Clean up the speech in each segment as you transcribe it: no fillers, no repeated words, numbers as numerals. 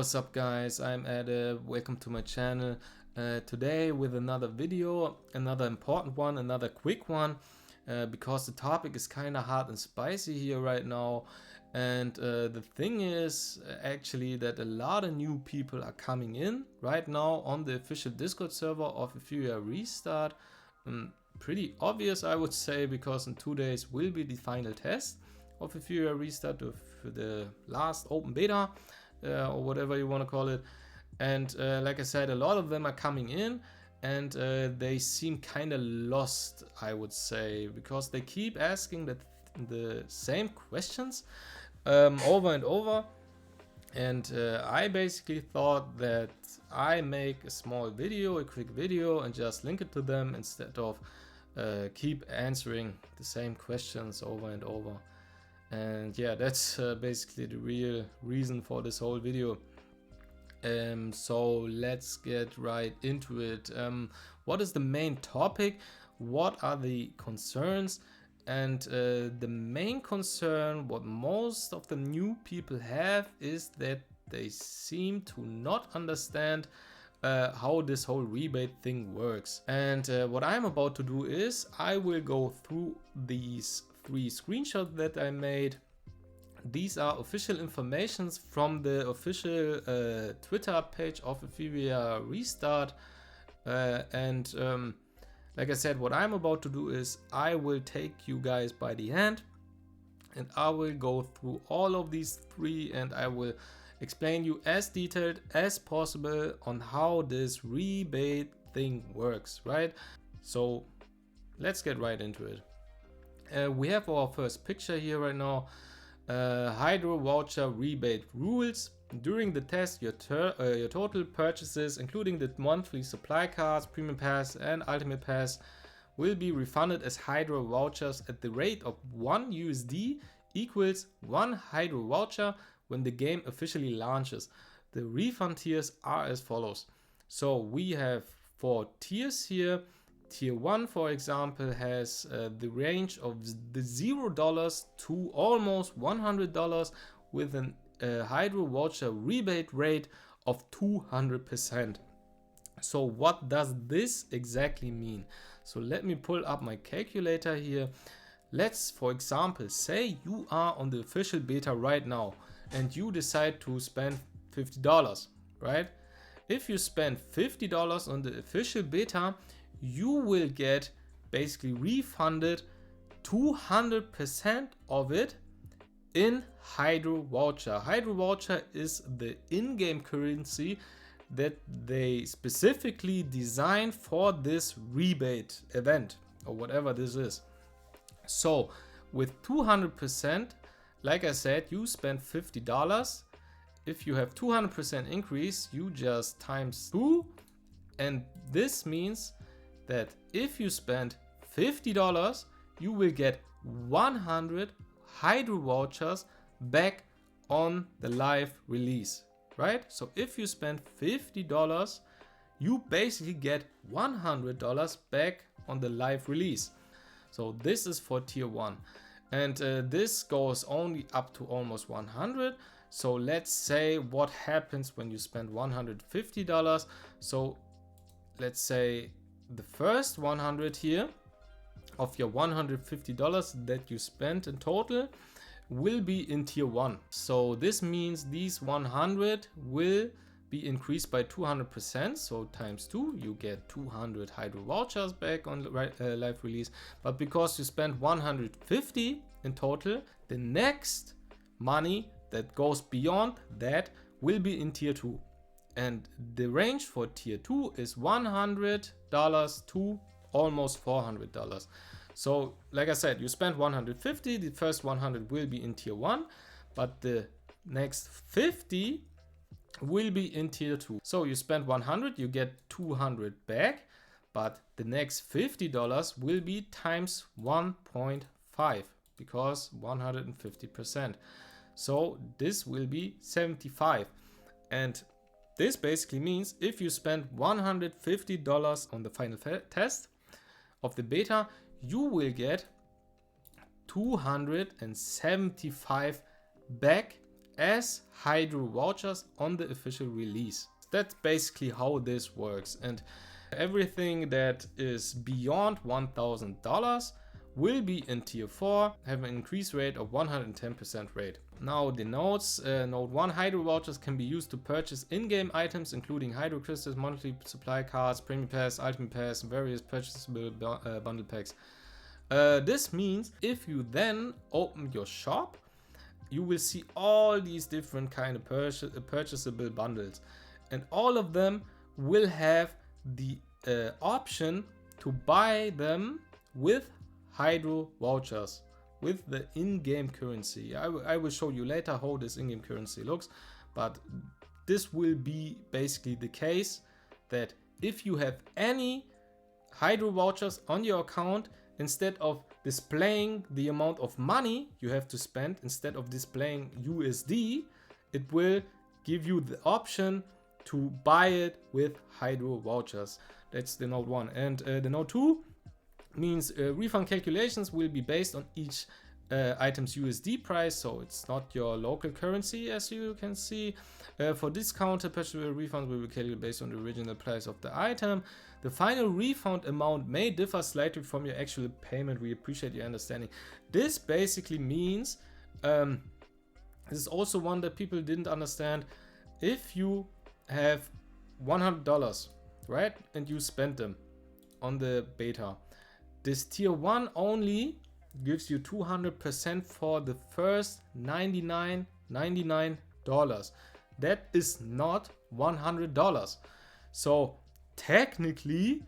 what's up guys, I'm Ade, welcome to my channel. Today with another video, another important one, another quick one, because the topic is kind of hot and spicy here right now. And the thing is actually that a lot of new people are coming in right now on the official Discord server of Etheria Restart. Pretty obvious, I would say, because in 2 days will be the final test of Etheria Restart for the last open beta, or whatever you want to call it. And like I said, a lot of them are coming in, and they seem kind of lost, I would say, because they keep asking the same questions over and over. And I basically thought that I make a small video, a quick video, and just link it to them instead of keep answering the same questions over and over. And yeah, that's basically the real reason for this whole video. So let's get right into it. What is the main topic? What are the concerns? And the main concern, what most of the new people have, is that they seem to not understand how this whole rebate thing works. And what I'm about to do is I will go through these 3 screenshots that I made. These are official informations from the official Twitter page of Etheria Restart. Like I said, what I'm about to do is I will take you guys by the hand and I will go through all of these 3 and I will explain you as detailed as possible on how this rebate thing works, right? So let's get right into it. We have our first picture here right now. Hydro voucher rebate rules. During the test, your total purchases, including the monthly supply cards, premium pass and ultimate pass, will be refunded as hydro vouchers at the rate of 1 USD equals 1 hydro voucher when the game officially launches. The refund tiers are as follows. So we have 4 tiers here. Tier 1, for example, has the range of the $0 to almost $100 with an hydro voucher rebate rate of 200%. So what does this exactly mean? So let me pull up my calculator here. Let's, for example, say you are on the official beta right now and you decide to spend $50, right? If you spend $50 on the official beta, you will get basically refunded 200% of it in hydro voucher. Hydro voucher is the in-game currency that they specifically designed for this rebate event or whatever this is. So with 200%, like I said, you spend $50. If you have 200% increase, you just times 2, and this means that if you spend $50, you will get 100 hydro vouchers back on the live release, right? So if you spend $50, you basically get $100 back on the live release. So this is for tier 1, and this goes only up to almost 100. So let's say what happens when you spend $150. So let's say the first 100 here of your $150 that you spent in total will be in tier 1. So this means these 100 will be increased by 200%. So times 2, you get 200 hydro vouchers back on live release. But because you spent 150 in total, the next money that goes beyond that will be in tier 2. And the range for tier 2 is $100 to almost $400. So like I said, you spent 150, the first 100 will be in tier 1, but the next 50 will be in tier 2. So you spend 100, you get 200 back, but the next $50 will be times 1.5 because 150%. So this will be 75. And this basically means if you spend $150 on the final test of the beta, you will get 275 back as Hydro vouchers on the official release. That's basically how this works, and everything that is beyond $1,000 will be in tier 4, have an increase rate of 110% rate. Now the nodes, node 1 Hydro vouchers can be used to purchase in-game items including Hydro crystals, monthly supply cards, premium pass, ultimate pass, and various purchasable bundle packs. This means if you then open your shop, you will see all these different kind of purchasable bundles, and all of them will have the option to buy them with Hydro vouchers, with the in-game currency. I will show you later how this in-game currency looks, but this will be basically the case that if you have any Hydro vouchers on your account, instead of displaying the amount of money you have to spend, instead of displaying USD, it will give you the option to buy it with Hydro vouchers. That's the node 1. And the node 2 means refund calculations will be based on each item's USD price, so it's not your local currency, as you can see. For discounted purchasable refunds will be calculated based on the original price of the item. The final refund amount may differ slightly from your actual payment. We appreciate your understanding. This basically means, this is also one that people didn't understand. If you have $100, right, and you spend them on the beta, this tier 1 only gives you 200% for the first $99.99. That is not $100. So technically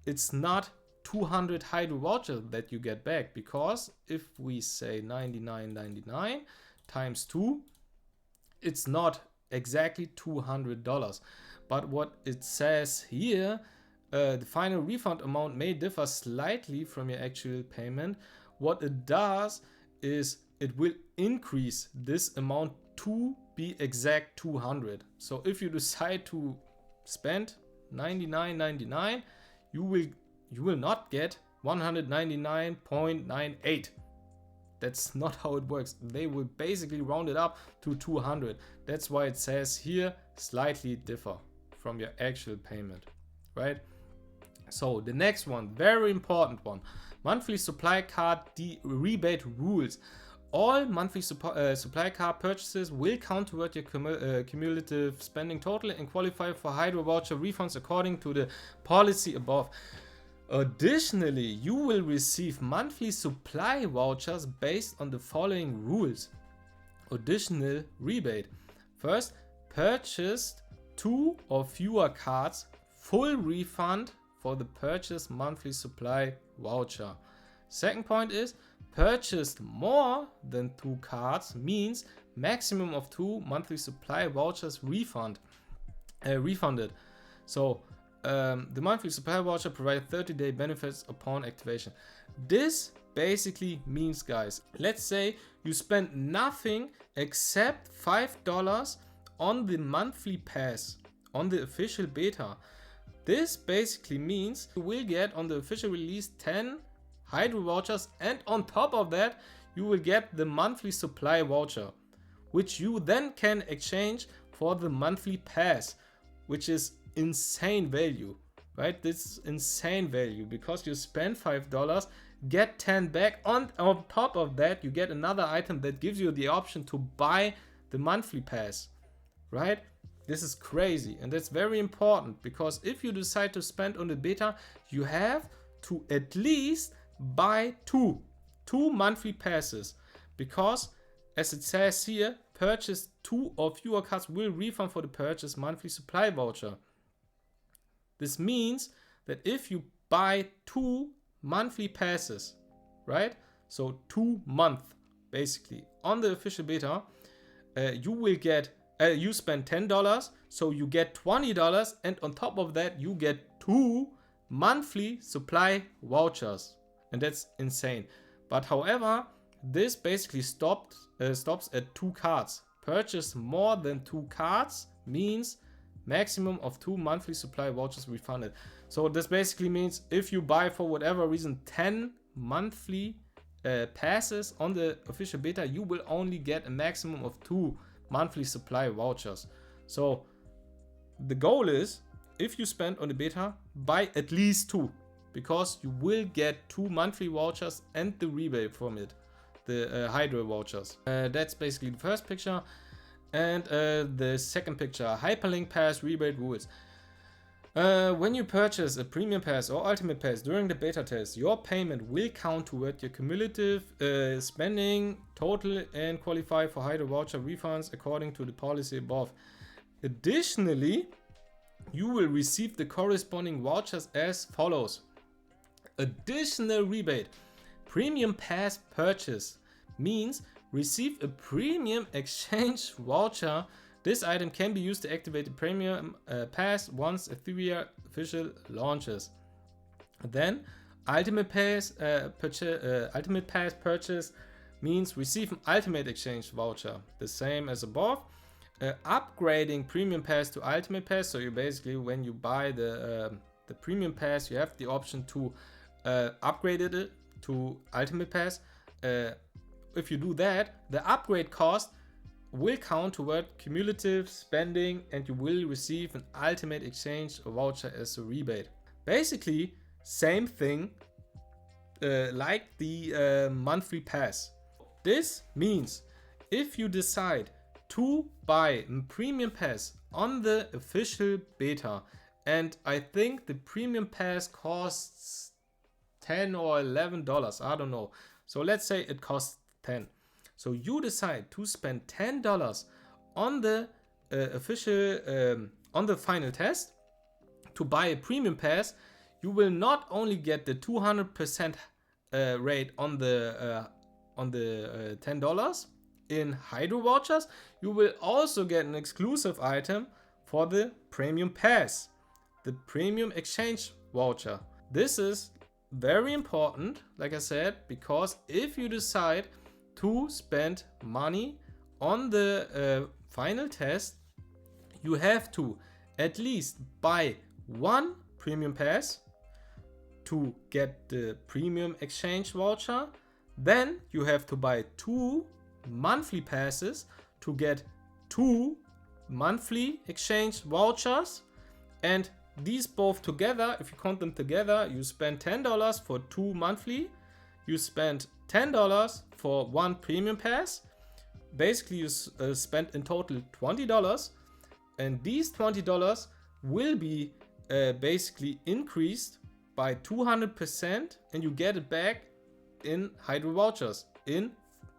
it's not 200 Hydro vouchers that you get back, because if we say $99.99 times 2, it's not exactly $200. But what it says here, the final refund amount may differ slightly from your actual payment. What it does is it will increase this amount to be exact 200. So if you decide to spend $99.99, you will not get 199.98. That's not how it works. They will basically round it up to 200. That's why it says here slightly differ from your actual payment, right? So the next one, very important one, monthly supply card rebate rules. All monthly supply card purchases will count toward your cumulative spending total and qualify for Hydro voucher refunds according to the policy above. Additionally, you will receive monthly supply vouchers based on the following rules. Additional rebate. First, purchased 2 or fewer cards, full refund for the purchased monthly supply voucher. Second point is, purchased more than 2 cards means maximum of 2 monthly supply vouchers refunded. So the monthly supply voucher provides 30-day benefits upon activation. This basically means, guys, let's say you spend nothing except $5 on the monthly pass on the official beta. This basically means you will get on the official release 10 Hydro vouchers, and on top of that you will get the monthly supply voucher, which you then can exchange for the monthly pass, which is insane value, right? This is insane value because you spend $5, get 10 back. On top of that, you get another item that gives you the option to buy the monthly pass, right? This is crazy, and that's very important, because if you decide to spend on the beta, you have to at least buy two monthly passes, because as it says here, purchase 2 or fewer cards will refund for the purchase monthly supply voucher. This means that if you buy 2 monthly passes, right, so 2 months basically on the official beta, you will get you spend $10, so you get $20, and on top of that you get 2 monthly supply vouchers, and that's insane. But however, this basically stops at 2 cards. Purchase more than 2 cards means maximum of 2 monthly supply vouchers refunded. So this basically means if you buy for whatever reason 10 monthly passes on the official beta, you will only get a maximum of 2 monthly supply vouchers. So the goal is, if you spend on the beta, buy at least 2, because you will get 2 monthly vouchers and the rebate from it, the Hydro vouchers. That's basically the first picture. And the second picture, hyperlink pass rebate rules. When you purchase a premium pass or ultimate pass during the beta test, your payment will count toward your cumulative spending total and qualify for Hydro voucher refunds according to the policy above. Additionally, you will receive the corresponding vouchers as follows. Additional rebate. Premium pass purchase means receive a premium exchange voucher. This item can be used to activate the premium pass once Etheria official launches. Then ultimate pass purchase means receive an ultimate exchange voucher, the same as above. Upgrading premium pass to ultimate pass, so you basically, when you buy the premium pass, you have the option to upgrade it to ultimate pass. If you do that, the upgrade cost will count toward cumulative spending and you will receive an ultimate exchange voucher as a rebate. Basically, same thing like the monthly pass. This means if you decide to buy a premium pass on the official beta, and I think the premium pass costs $10 or $11, I don't know. So let's say it costs 10. So you decide to spend $10 on the on the final test to buy a premium pass. You will not only get the 200% rate on the $10 in Hydro vouchers, you will also get an exclusive item for the premium pass, the premium exchange voucher. This is very important, like I said, because if you decide to spend money on the final test, you have to at least buy 1 premium pass to get the premium exchange voucher. Then you have to buy 2 monthly passes to get 2 monthly exchange vouchers, and these both together, if you count them together, you spend $10 for 2 monthly, you spend $10 for 1 premium pass. Basically you spent in total $20, and these $20 will be basically increased by 200%, and you get it back in Hydro vouchers in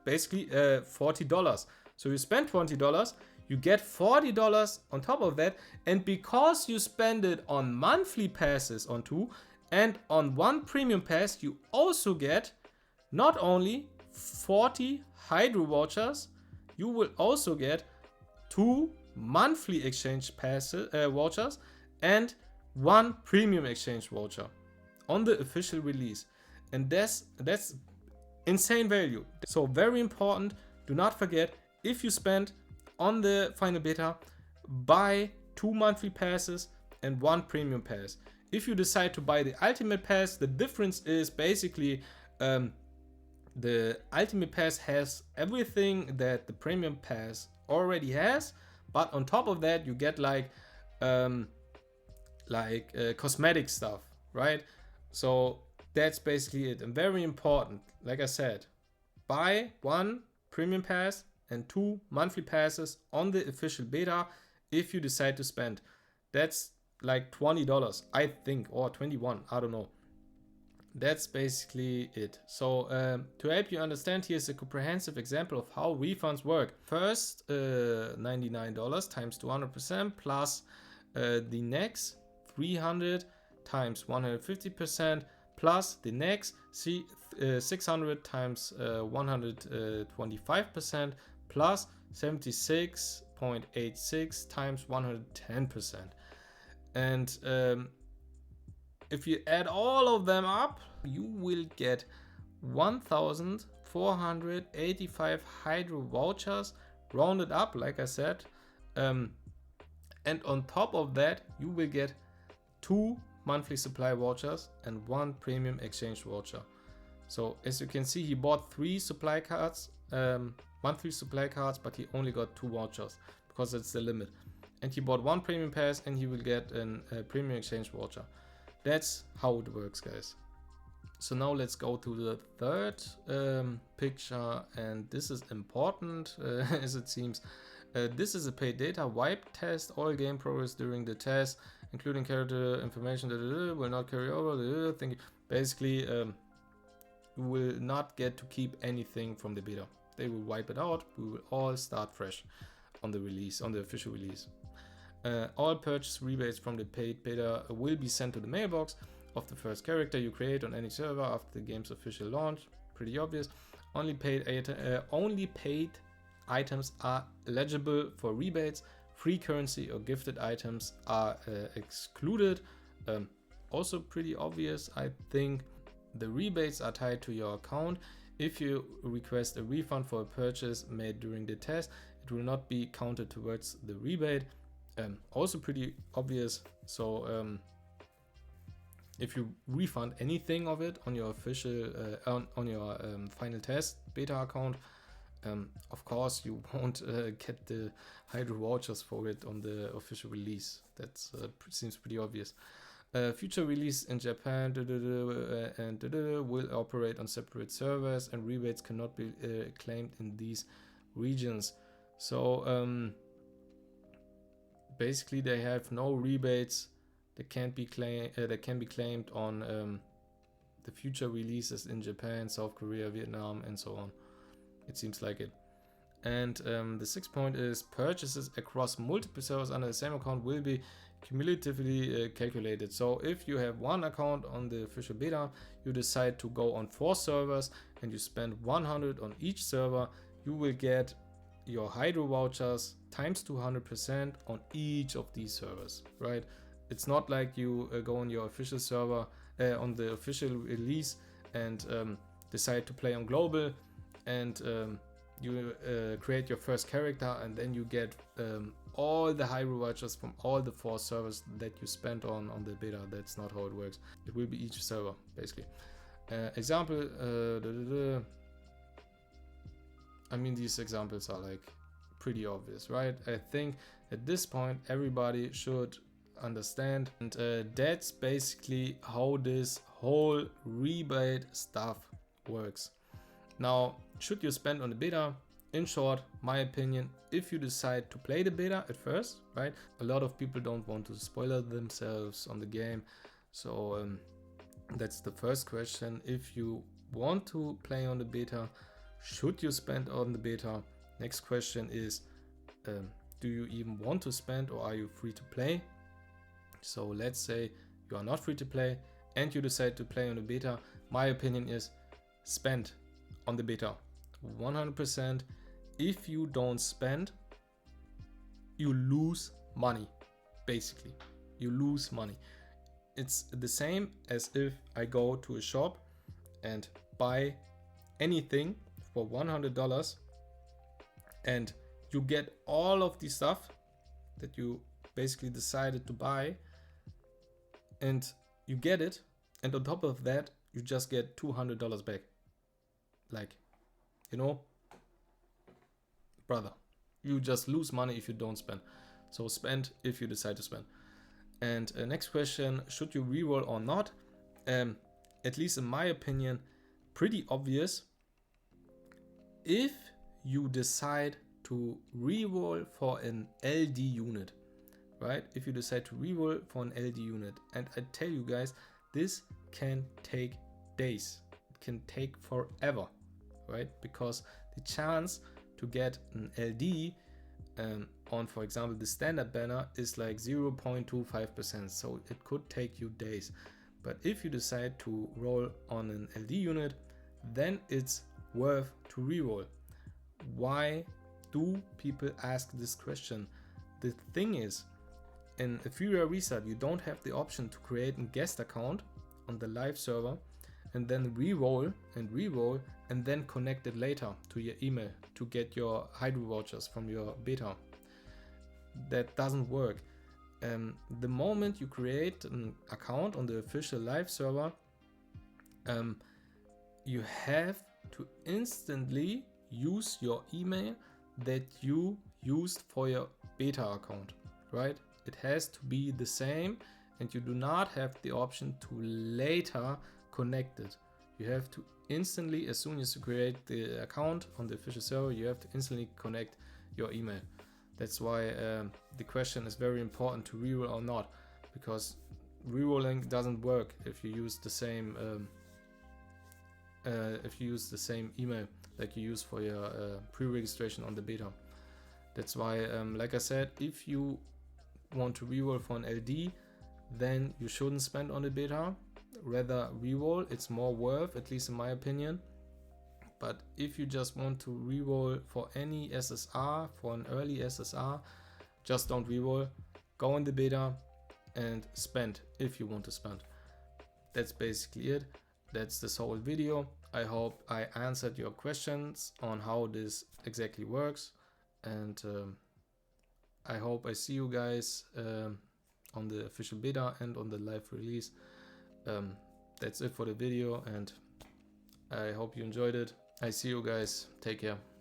basically $40. So you spend $20, you get $40 on top of that, and because you spend it on monthly passes on 2 and on 1 premium pass, you also get not only 40 Hydro vouchers, you will also get 2 monthly exchange passes vouchers and 1 premium exchange voucher on the official release. And that's insane value. So very important, do not forget, if you spend on the final beta, buy 2 monthly passes and 1 premium pass. If you decide to buy the ultimate pass, the difference is basically the ultimate pass has everything that the premium pass already has, but on top of that you get like cosmetic stuff, right? So that's basically it. And very important, like I said, buy 1 premium pass and 2 monthly passes on the official beta if you decide to spend. That's like $20, I think, or 21, I don't know. That's basically it. So to help you understand, here's a comprehensive example of how refunds work. First, $99 times 200% plus the next 300 times 150% plus the next 600 times 125% plus 76.86 times 110%. And if you add all of them up, you will get 1,485 Hydro vouchers, rounded up, like I said. And on top of that, you will get 2 monthly supply vouchers and 1 premium exchange voucher. So as you can see, he bought 3 supply cards monthly supply cards, but he only got 2 vouchers because it's the limit. And he bought 1 premium pass and he will get a premium exchange voucher. That's how it works, guys. So now let's go to the third picture, and this is important as it seems. This is a paid data wipe test. All game progress during the test, including character information, will not carry over. Thank you. Basically, you will not get to keep anything from the beta. They will wipe it out. We will all start fresh on the release, on the official release. All purchase rebates from the paid beta will be sent to the mailbox of the first character you create on any server after the game's official launch. Pretty obvious. Only paid items are eligible for rebates. Free currency or gifted items are excluded. Also pretty obvious, I think. The rebates are tied to your account. If you request a refund for a purchase made during the test, it will not be counted towards the rebate. Also pretty obvious. So if you refund anything of it on your official on your final test beta account, of course you won't get the Hydro vouchers for it on the official release. That seems pretty obvious. Future release in Japan will operate on separate servers, and rebates cannot be claimed in these regions. So basically they have no rebates that can be claimed on the future releases in Japan, South Korea, Vietnam, and so on. It seems like it. And the 6th point is purchases across multiple servers under the same account will be cumulatively calculated. So if you have one account on the official beta, you decide to go on 4 servers and you spend 100 on each server, you will get your Hydro vouchers times 200% on each of these servers, right? It's not like you go on your official server on the official release and decide to play on global and you create your first character and then you get all the Hydro vouchers from all the 4 servers that you spent on the beta. That's not how it works. It will be each server basically. Example, I mean, these examples are like pretty obvious, right? I think at this point everybody should understand, and that's basically how this whole rebate stuff works. Now, should you spend on the beta? In short, my opinion, if you decide to play the beta at first, right? A lot of people don't want to spoil themselves on the game. So that's the first question. If you want to play on the beta, should you spend on the beta? Next question is, do you even want to spend, or are you free to play? So let's say you are not free to play and you decide to play on the beta. My opinion is spend on the beta 100%. If you don't spend, you lose money. Basically, you lose money. It's the same as if I go to a shop and buy anything for $100 and you get all of the stuff that you basically decided to buy, and you get it, and on top of that you just get $200 back. Like, you know, brother, you just lose money if you don't spend. So spend if you decide to spend. And next question, should you reroll or not? At least in my opinion, pretty obvious. If you decide to reroll for an LD unit, right? If you decide to reroll for an LD unit, and I tell you guys, this can take days. It can take forever, right? Because the chance to get an LD on, for example, the standard banner is like 0.25%. So it could take you days. But if you decide to roll on an LD unit, then it's worth to reroll. Why do people ask this question? The thing is, in Etheria Restart, you don't have the option to create a guest account on the live server and then re-roll and then connect it later to your email to get your Hydro vouchers from your beta. That doesn't work. The moment you create an account on the official live server, you have to instantly use your email that you used for your beta account, right? It has to be the same, and you do not have the option to later connect it. You have to instantly, as soon as you create the account on the official server, you have to instantly connect your email. That's why the question is very important to reroll or not, because rerolling doesn't work if you use the same email like you use for your pre-registration on the beta. That's why, like I said, if you want to reroll for an LD, then you shouldn't spend on the beta. Rather reroll, it's more worth, at least in my opinion. But if you just want to reroll for any SSR, for an early SSR, just don't reroll. Go in the beta and spend if you want to spend. That's basically it. That's this whole video. I hope I answered your questions on how this exactly works, and I hope I see you guys on the official beta and on the live release. That's it for the video, and I hope you enjoyed it. I see you guys. Take care.